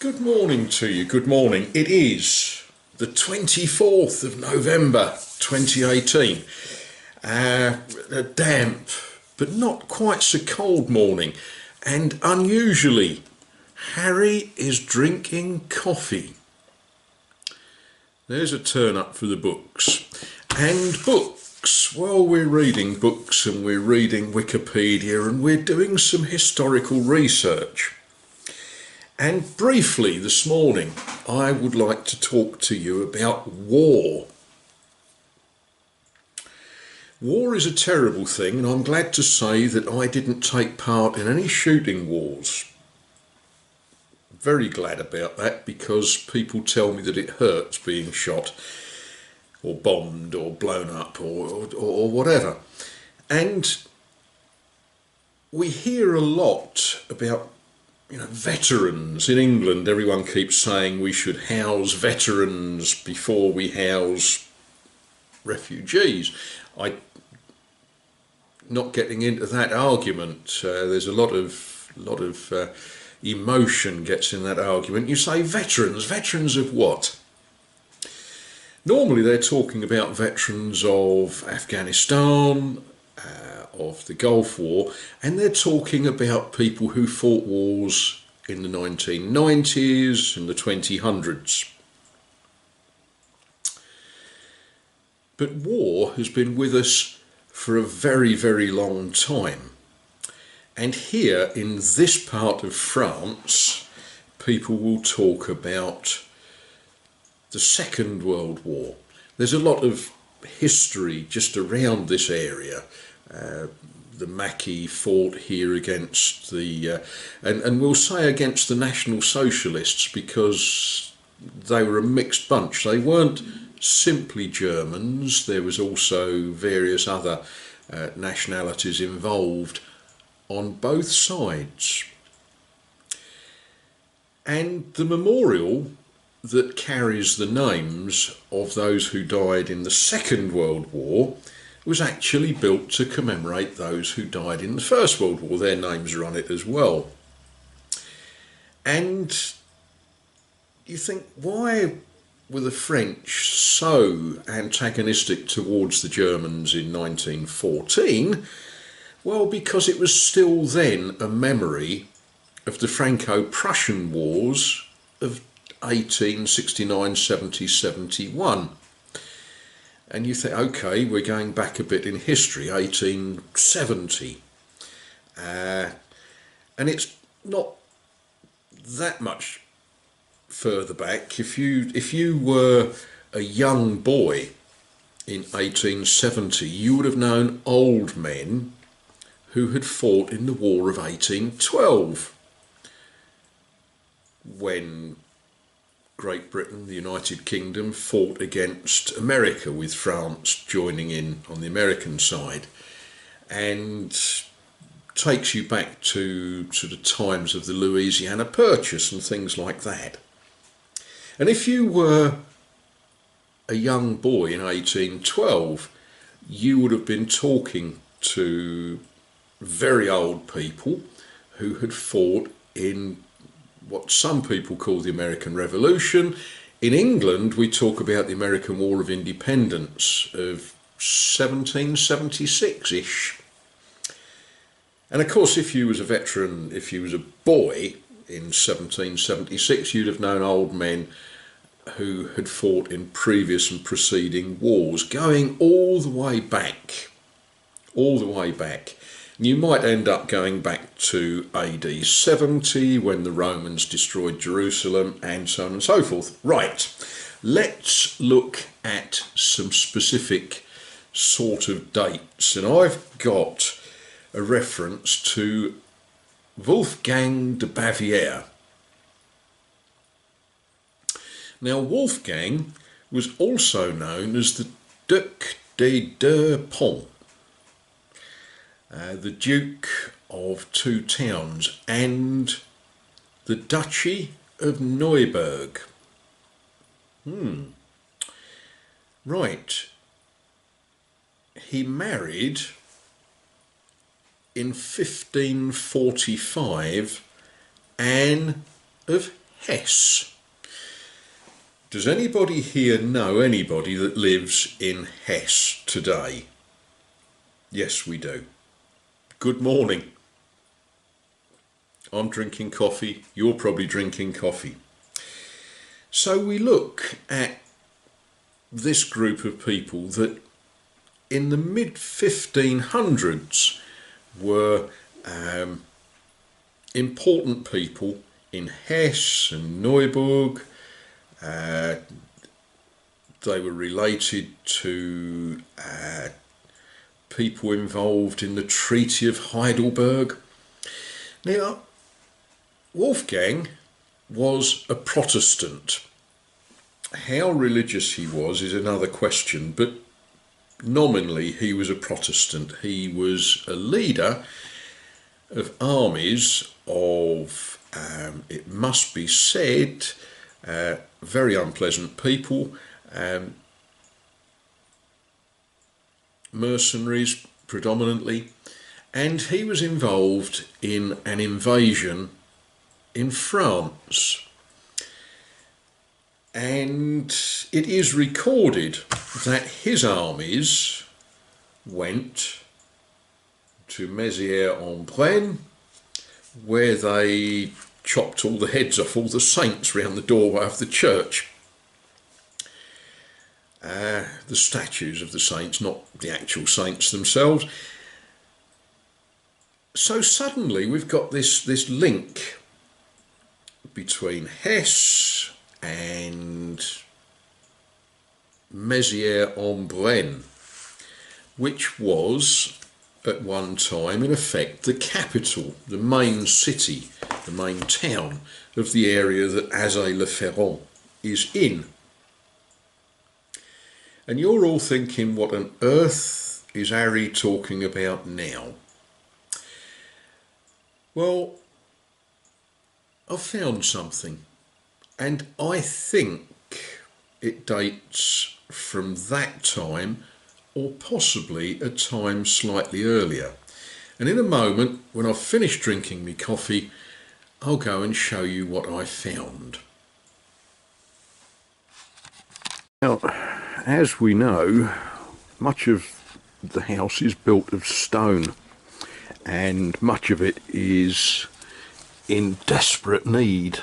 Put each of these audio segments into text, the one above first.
Good morning to you, good morning. It is the 24th of November 2018. A damp but not quite so cold morning, and unusually, Harry is drinking coffee. There's a turn up for the books. And books, well, we're reading books and we're reading Wikipedia and we're doing some historical research. And briefly this morning, I would like to talk to you about war. War is a terrible thing, and I'm glad to say that I didn't take part in any shooting wars. Very glad about that, because people tell me that it hurts being shot or bombed or blown up or whatever. And we hear a lot about veterans. In England, everyone keeps saying we should house veterans before we house refugees. I'm not getting into that argument. There's a lot of emotion gets in that argument. You say veterans of what? Normally they're talking about veterans of Afghanistan, of the Gulf War, and they're talking about people who fought wars in the 1990s and the 2000s. But war has been with us for a very, very long time. And here in this part of France, people will talk about the Second World War. There's a lot of history just around this area. The Maquis fought here against and we'll say against the National Socialists, because they were a mixed bunch. They weren't simply Germans. There was also various other nationalities involved on both sides. And the memorial that carries the names of those who died in the Second World War was actually built to commemorate those who died in the First World War. Their names are on it as well. And you think, why were the French so antagonistic towards the Germans in 1914? Well, because it was still then a memory of the Franco-Prussian Wars of 1869, 70, 71. And you think, okay, we're going back a bit in history, 1870. And it's not that much further back. If you were a young boy in 1870, you would have known old men who had fought in the War of 1812, when Great Britain, the United Kingdom, fought against America, with France joining in on the American side, and takes you back to sort of times of the Louisiana Purchase and things like that. And if you were a young boy in 1812, you would have been talking to very old people who had fought in what some people call the American Revolution. In England, we talk about the American War of Independence of 1776-ish. And of course, if you was a veteran, if you was a boy in 1776, you'd have known old men who had fought in previous and preceding wars, going all the way back. You might end up going back to AD 70, when the Romans destroyed Jerusalem, and so on and so forth. Right, let's look at some specific sort of dates. And I've got a reference to Wolfgang de Bavière. Now, Wolfgang was also known as the Duc de Deux Ponts, the Duke of Two Towns, and the Duchy of Neuburg. Right. He married in 1545 Anne of Hesse. Does anybody here know anybody that lives in Hesse today? Yes, we do. Good morning. I'm drinking coffee, you're probably drinking coffee. So we look at this group of people that in the mid-1500s were important people in Hesse and Neuburg. They were related to people involved in the Treaty of Heidelberg. Now, Wolfgang was a Protestant. How religious he was is another question, but nominally he was a Protestant. He was a leader of armies of, it must be said, very unpleasant people, mercenaries predominantly, and he was involved in an invasion in France. And it is recorded that his armies went to Mézières-en-Brenne, where they chopped all the heads off all the saints round the doorway of the church. The statues of the saints, not the actual saints themselves. So suddenly we've got this link between Hesse and Mézières-en-Brenne, which was at one time in effect the capital, the main city, the main town of the area that Azay-le-Ferron is in. And you're all thinking, what on earth is Harry talking about now? Well, I've found something, and I think it dates from that time, or possibly a time slightly earlier. And in a moment, when I've finished drinking my coffee, I'll go and show you what I found. Now, as we know, much of the house is built of stone, and much of it is in desperate need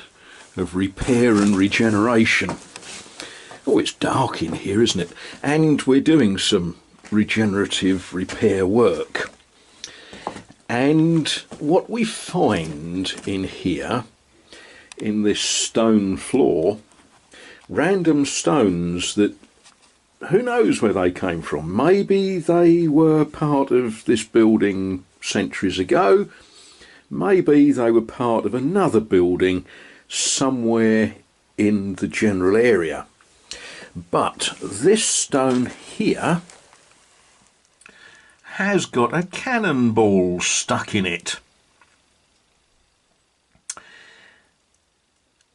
of repair and regeneration. Oh, it's dark in here, isn't it? And we're doing some regenerative repair work. And what we find in here, in this stone floor, random stones that who knows where they came from. Maybe they were part of this building centuries ago. Maybe they were part of another building somewhere in the general area. But this stone here has got a cannonball stuck in it.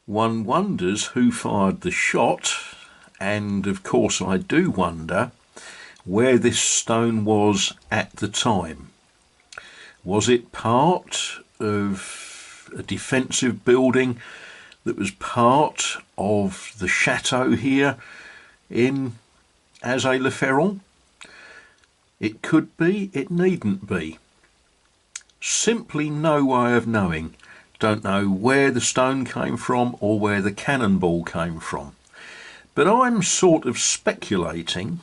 One wonders who fired the shot, and of course I do wonder where this stone was at the time. Was it part of a defensive building that was part of the chateau here in Azay-le-Ferron? It could be, it needn't be. Simply no way of knowing. Don't know where the stone came from or where the cannonball came from. But I'm sort of speculating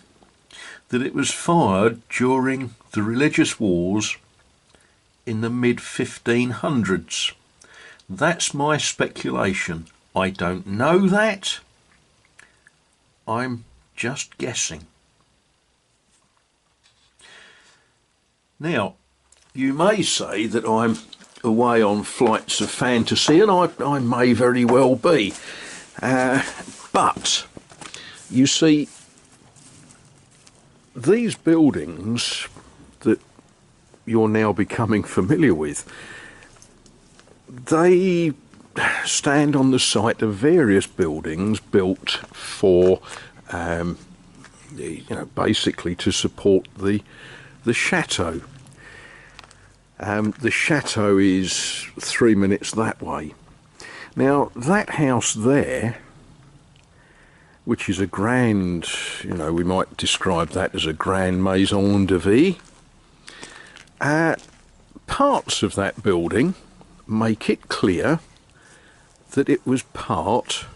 that it was fired during the religious wars in the mid-1500s. That's my speculation. I don't know that. I'm just guessing. Now, you may say that I'm away on flights of fantasy, and I may very well be. But, you see, these buildings that you're now becoming familiar with, they stand on the site of various buildings built for, basically to support the chateau. The chateau is 3 minutes that way. Now, that house there, which is a grand, we might describe that as a grand maison de vie, parts of that building make it clear that it was part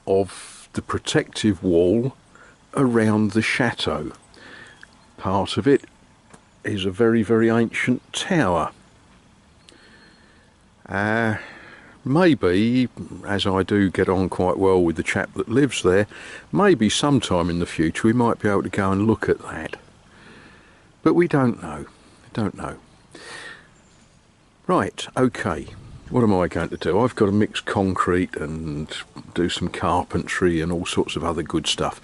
of the protective wall around the chateau. Part of it is a very, very ancient tower. Maybe, as I do get on quite well with the chap that lives there, maybe sometime in the future we might be able to go and look at that. But we don't know. Right, okay. What am I going to do? I've got to mix concrete and do some carpentry and all sorts of other good stuff.